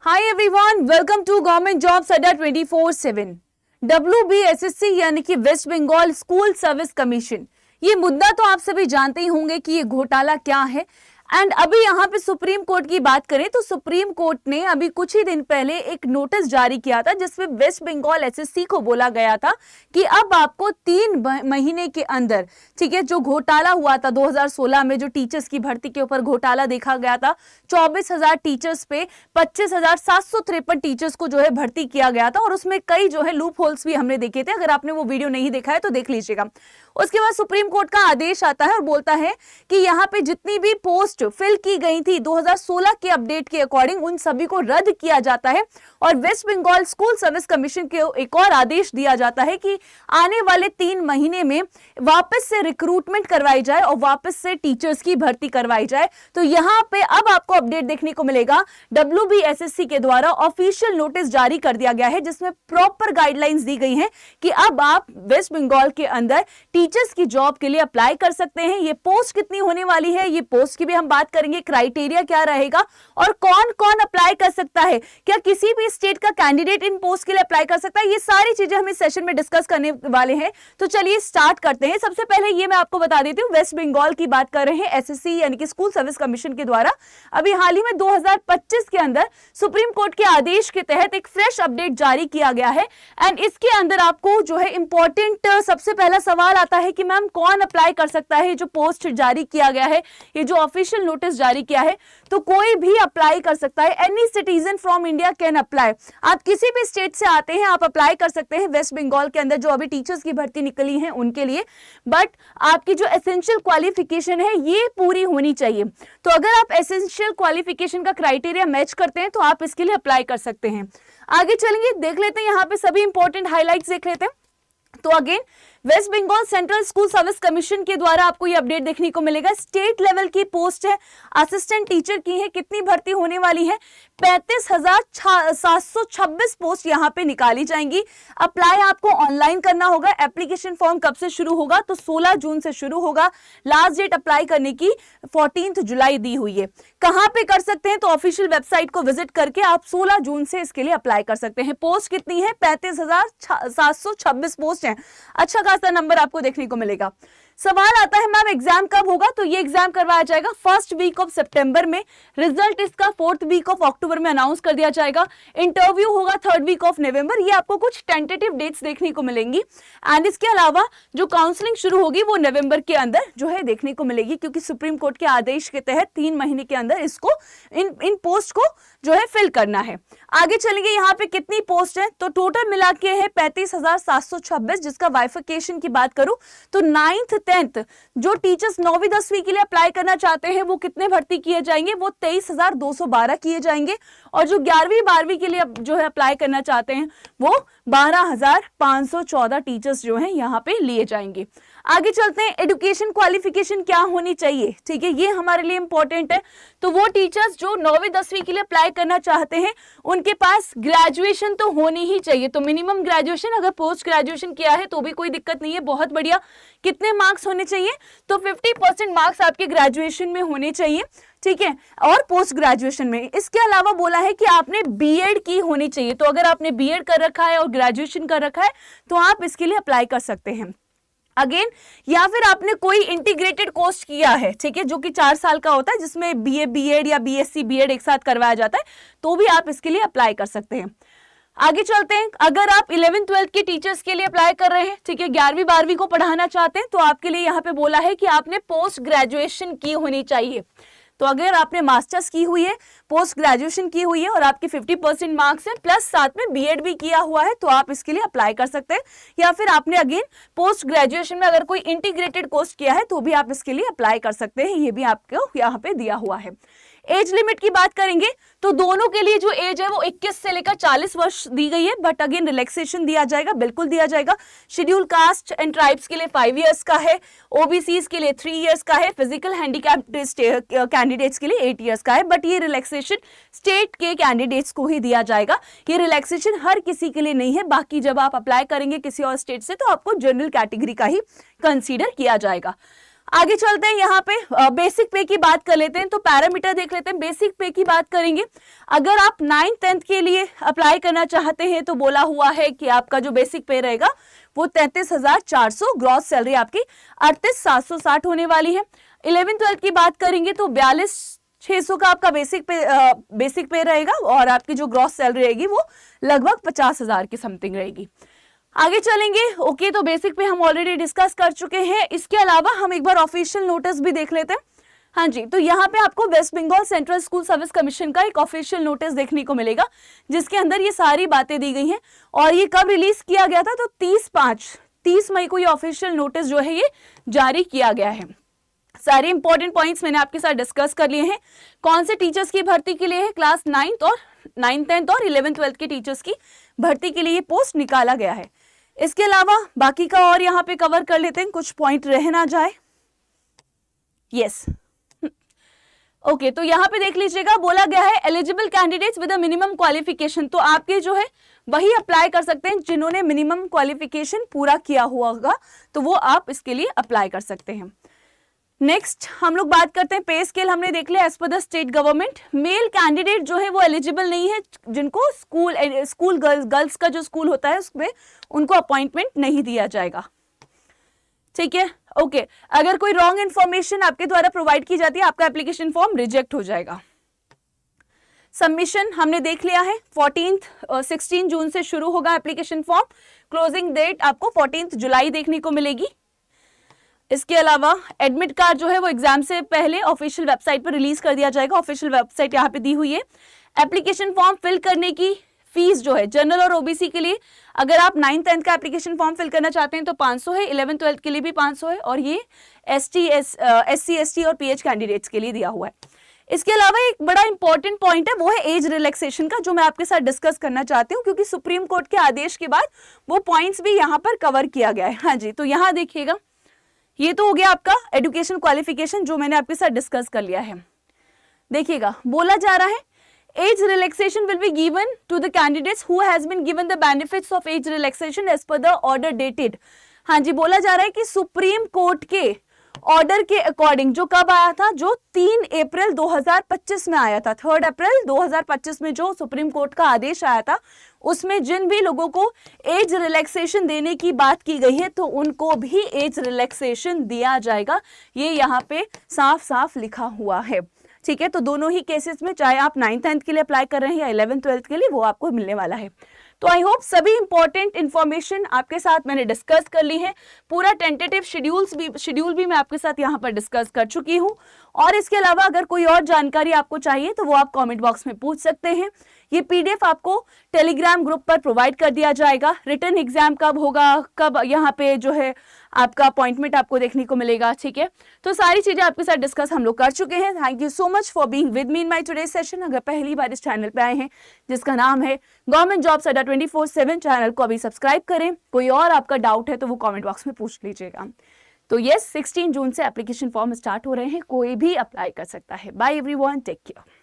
Hi everyone, welcome to government jobs अड्डा 24/7। WBSSC यानी कि West Bengal school service commission, ये मुद्दा तो आप सभी जानते ही होंगे कि ये घोटाला क्या है। एंड अभी यहाँ पे सुप्रीम कोर्ट की बात करें तो सुप्रीम कोर्ट ने अभी कुछ ही दिन पहले एक नोटिस जारी किया था जिसमें वेस्ट बंगाल एसएससी को बोला गया था कि अब आपको 3 महीने के अंदर, ठीक है, जो घोटाला हुआ था 2016 में, जो टीचर्स की भर्ती के ऊपर घोटाला देखा गया था, 24,000 टीचर्स पे 25,753 टीचर्स को जो है भर्ती किया गया था और उसमें कई जो है लूप होल्स भी हमने देखे थे। अगर आपने वो वीडियो नहीं देखा है तो देख लीजिएगा। उसके बाद सुप्रीम कोर्ट का आदेश आता है और बोलता है कि यहाँ पे जितनी भी पोस्ट फिल की गई थी 2016 के अपडेट के अकॉर्डिंग, उन सभी को रद्द किया जाता है और West Bengal school service commission के एक और आदेश दिया जाता है कि आने वाले 3 महीने में वापस से रिक्रूटमेंट करवाई जाए और वापस से टीचर्स की भर्ती करवाई जाए। तो यहाँ पे अब आपको अपडेट देखने को मिलेगा। WBSSC के द्वारा ऑफिशियल नोटिस जारी कर दिया गया है जिसमें प्रॉपर गाइडलाइंस दी गई हैं कि अब आप वेस्ट बंगाल के अंदर टीचर्स की जॉब के लिए अप्लाई कर सकते हैं। ये पोस्ट कितनी होने वाली है, ये पोस्ट की भी हम बात करेंगे, क्राइटेरिया क्या रहेगा और कौन कौन अप्लाई कर सकता है, क्या किसी भी स्टेट का कैंडिडेट इन पोस्ट के लिए अप्लाई कर सकता है, ये सारी चीजें हम इस सेशन में डिस्कस करने वाले हैं। तो चलिए स्टार्ट करते हैं। सबसे पहले ये मैं आपको बता देती हूँ, वेस्ट बंगाल की बात कर रहे हैं, एसएससी यानी कि स्कूल सर्विस कमीशन के द्वारा अभी हाल ही में 2025 के अंदर सुप्रीम कोर्ट के आदेश के तहत एक फ्रेश अपडेट जारी किया गया है। एंड इसके अंदर आपको जो है इंपॉर्टेंट सबसे पहला सवाल आता है कि मैम कौन अप्लाई कर सकता है। जो पोस्ट जारी किया गया है, ये जो ऑफिशियल नोटिस जारी किया है, तो कोई भी अप्लाई कर सकता है। Any citizen from India can apply. आप किसी भी स्टेट से आते हैं, आप अप्लाई कर सकते हैं वेस्ट बंगाल के अंदर जो अभी टीचर्स की भर्ती निकली है उनके लिए। बट आपकी जो एसेंशियल क्वालिफिकेशन है ये पूरी होनी चाहिए। तो अगर आप एसेंशियल क्वालिफिकेशन का क्राइटेरिया मैच करते हैं तो आप इसके लिए अप्लाई कर सकते हैं। आगे चलेंगे, देख लेते हैं यहाँ पे सभी इंपॉर्टेंट हाईलाइट्स देख लेते हैं। तो again West Bengal central school service commission के द्वारा आपको ये अपडेट देखने को मिलेगा। स्टेट लेवल की पोस्ट है, असिस्टेंट टीचर की है, कितनी भर्ती होने वाली है, 35,726 पोस्ट यहाँ पे निकाली जाएंगी। अप्लाई आपको ऑनलाइन करना होगा। एप्लीकेशन फॉर्म कब से शुरू होगा, तो 16 जून से शुरू होगा। लास्ट डेट अप्लाई करने की 14 जुलाई दी हुई है। कहां पे कर सकते हैं, तो ऑफिशियल वेबसाइट को विजिट करके आप 16 जून से इसके लिए अप्लाई कर सकते हैं। पोस्ट कितनी है, 35,726 पोस्ट है। अच्छा खासा नंबर आपको देखने को मिलेगा। सवाल आता है मैम एग्जाम कब होगा, तो ये एग्जाम करवाया जाएगा फर्स्ट वीक ऑफ सितंबर में। रिजल्ट इसका 4th वीक ऑफ अक्टूबर में अनाउंस कर दिया जाएगा। इंटरव्यू होगा 3rd वीक ऑफ नवंबर। ये आपको कुछ टेंटेटिव डेट्स देखने को मिलेंगी। एंड इसके अलावा जो काउंसलिंग शुरू होगी वो नवंबर के अंदर जो है देखने को मिलेगी, क्योंकि सुप्रीम कोर्ट के आदेश के तहत 3 महीने के अंदर इसको इन पोस्ट को जो है फिल करना है। आगे चलेंगे, यहाँ पे कितनी पोस्ट है, तो टोटल मिला के है 35,726, जिसका बाइफिकेशन की बात करूं तो 9th 10th जो टीचर्स 9वीं 10वीं के लिए अप्लाई करना चाहते हैं वो कितने भर्ती किए जाएंगे, वो 23,212 किए जाएंगे। और जो 11वीं 12वीं के लिए जो है अप्लाई करना चाहते हैं वो 12,514 टीचर्स जो हैं यहाँ पे लिए जाएंगे। आगे चलते हैं, एजुकेशन क्वालिफिकेशन क्या होनी चाहिए, ठीक है, ये हमारे लिए इंपॉर्टेंट है। तो वो टीचर्स जो 9वीं 10वीं के लिए अप्लाई करना चाहते हैं उनके पास ग्रेजुएशन तो होनी ही चाहिए। तो मिनिमम ग्रेजुएशन, अगर पोस्ट ग्रेजुएशन किया है तो भी कोई दिक्कत नहीं है, बहुत बढ़िया। कितने मार्क्स होने चाहिए, तो 50% मार्क्स आपके ग्रेजुएशन में होने चाहिए, ठीक है, और पोस्ट ग्रेजुएशन में। इसके अलावा बोला है कि आपने बीएड की होनी चाहिए। तो अगर आपने बीएड कर रखा है और ग्रेजुएशन कर रखा है तो आप इसके लिए अप्लाई कर सकते हैं। अगेन, या फिर आपने कोई इंटीग्रेटेड कोर्स किया है, ठीक है, जो कि 4 साल का होता है, जिसमें बीए बीएड या बीएससी बीएड एक साथ करवाया जाता है, तो भी आप इसके लिए अप्लाई कर सकते हैं। आगे चलते हैं, अगर आप 11th 12th के टीचर्स के लिए अप्लाई कर रहे हैं, ठीक है, 11वीं 12वीं को पढ़ाना चाहते हैं, तो आपके लिए यहाँ पे बोला है कि आपने पोस्ट ग्रेजुएशन की होनी चाहिए। तो अगर आपने मास्टर्स की हुई है, पोस्ट ग्रेजुएशन की हुई है और आपके 50% मार्क्स हैं, प्लस साथ में बीएड भी किया हुआ है, तो आप इसके लिए अप्लाई कर सकते हैं। या फिर आपने अगेन पोस्ट ग्रेजुएशन में अगर कोई इंटीग्रेटेड कोर्स किया है तो भी आप इसके लिए अप्लाई कर सकते हैं। ये भी आपको यहाँ पे दिया हुआ है। एज लिमिट की बात करेंगे तो दोनों के लिए जो एज है वो 21 से लेकर 40 वर्ष दी गई है, बट अगेन रिलैक्सेशन दिया जाएगा, बिल्कुल दिया जाएगा। शेड्यूल कास्ट एंड ट्राइब्स के लिए 5 इयर्स का है, ओबीसीज के लिए 3 इयर्स का है, फिजिकल हैंडीकैप्ड कैंडिडेट्स के लिए 8 इयर्स का है। बट ये रिलैक्सेशन स्टेट के कैंडिडेट्स को ही दिया जाएगा, ये रिलैक्सेशन हर किसी के लिए नहीं है। बाकी जब आप अप्लाई करेंगे किसी और स्टेट से तो आपको जनरल कैटेगरी का ही कंसीडर किया जाएगा। आगे चलते हैं, यहाँ पे बेसिक पे की बात कर लेते हैं। तो पैरामीटर देख लेते हैं। बेसिक पे की बात करेंगे, अगर आप 9th-10th के लिए अप्लाई करना चाहते हैं तो बोला हुआ है कि आपका जो बेसिक पे रहेगा वो 33,400, ग्रॉस सैलरी आपकी 38,760 होने वाली है। 11th-12th की बात करेंगे तो 42,600 का आपका बेसिक पे रहेगा और आपकी जो ग्रॉस सैलरी रहेगी वो लगभग 50,000 की समथिंग रहेगी। आगे चलेंगे। ओके, तो बेसिक पे हम ऑलरेडी डिस्कस कर चुके हैं। इसके अलावा हम एक बार ऑफिशियल नोटिस भी देख लेते हैं। हाँ जी, तो यहाँ पे आपको West Bengal central school service commission का एक ऑफिशियल नोटिस देखने को मिलेगा, जिसके अंदर ये सारी बातें दी गई हैं। और ये कब रिलीज किया गया था? तो 30 मई को ये ऑफिशियल नोटिस जो है ये जारी किया गया है। सारे इंपॉर्टेंट पॉइंट्स मैंने आपके साथ डिस्कस कर लिए हैं। कौन से टीचर्स की भर्ती के लिए है? क्लास 9th, 10th और 11th-12th के टीचर्स की भर्ती के लिए ये पोस्ट निकाला गया है। इसके अलावा बाकी का और यहाँ पे कवर कर लेते हैं, कुछ पॉइंट रह ना जाए। यस, ओके, तो यहाँ पे देख लीजिएगा, बोला गया है eligible candidates with a minimum qualification. तो आपके जो है वही अप्लाई कर सकते हैं जिन्होंने मिनिमम क्वालिफिकेशन पूरा किया हुआ होगा, तो वो आप इसके लिए अप्लाई कर सकते हैं। नेक्स्ट हम लोग बात करते हैं पे स्केल। हमने देख लिया as per the state government. Male candidate जो है वो एलिजिबल नहीं है, जिनको स्कूल गर्ल्स का जो स्कूल होता है उसमें उनको अपॉइंटमेंट नहीं दिया जाएगा। ठीक है, ओके। अगर कोई रॉन्ग इंफॉर्मेशन आपके द्वारा प्रोवाइड की जाती है, आपका एप्लीकेशन फॉर्म रिजेक्ट हो जाएगा। सबमिशन हमने देख लिया है, 16 जून से शुरू होगा एप्लीकेशन फॉर्म। क्लोजिंग डेट आपको 14 जुलाई देखने को मिलेगी। इसके अलावा एडमिट कार्ड जो है वो एग्जाम से पहले ऑफिशियल वेबसाइट पर रिलीज कर दिया जाएगा। ऑफिशियल वेबसाइट यहाँ पे दी हुई है। एप्लीकेशन फॉर्म फिल करने की फीस जो है जनरल और ओबीसी के लिए, अगर आप 9th-10th का एप्लीकेशन फॉर्म फिल करना चाहते हैं तो 500 है, 11th-12th के लिए भी 500 है, और ये SC, ST और PH कैंडिडेट्स के लिए दिया हुआ है। इसके अलावा एक बड़ा इंपॉर्टेंट पॉइंट है, वो है एज रिलैक्सेशन का, जो मैं आपके साथ डिस्कस करना चाहती हूँ, क्योंकि सुप्रीम कोर्ट के आदेश के बाद वो पॉइंट्स भी यहाँ पर कवर किया गया है। हाँ जी, तो यहाँ देखिएगा, ये तो हो गया आपका एजुकेशन क्वालिफिकेशन जो मैंने आपके साथ डिस्कस कर लिया है। देखिएगा, बोला जा रहा है age relaxation will be given to the candidates who has been given the benefits of age relaxation as per the order dated. हाँ जी, बोला जा रहा है कि सुप्रीम कोर्ट के ऑर्डर के अकॉर्डिंग, जो कब आया था, जो 3 अप्रैल 2025 में आया था, 3 अप्रैल 2025 में जो सुप्रीम कोर्ट का आदेश आया था, उसमें जिन भी लोगों को एज रिलैक्सेशन देने की बात की गई है तो उनको भी एज रिलैक्सेशन दिया जाएगा। ये यहाँ पे साफ साफ लिखा हुआ है। ठीक है, तो दोनों ही केसेस में, चाहे आप 9th-10th के लिए अप्लाई कर रहे हैं या 11th-12th के लिए, वो आपको मिलने वाला है। तो आई होप सभी इंपॉर्टेंट इंफॉर्मेशन आपके साथ मैंने डिस्कस कर ली है। पूरा टेंटेटिव शेड्यूल भी मैं आपके साथ यहाँ पर डिस्कस कर चुकी हूँ। और इसके अलावा अगर कोई और जानकारी आपको चाहिए तो वो आप कमेंट बॉक्स में पूछ सकते हैं। ये PDF आपको टेलीग्राम ग्रुप पर प्रोवाइड कर दिया जाएगा। रिटन एग्जाम कब होगा, कब यहाँ पे जो है आपका अपॉइंटमेंट आपको देखने को मिलेगा। ठीक है, तो सारी चीजें आपके साथ डिस्कस हम लोग कर चुके हैं। Thank you so much for being with me in my today session. अगर पहली बार इस चैनल पे आए हैं जिसका नाम है गवर्नमेंट जॉब्स अड्डा 24/7, चैनल को अभी सब्सक्राइब करें। कोई और आपका डाउट है तो वो कॉमेंट बॉक्स में पूछ लीजिएगा। तो यस, 16 जून से एप्लीकेशन फॉर्म स्टार्ट हो रहे हैं, कोई भी अप्लाई कर सकता है। Bye everyone, take care.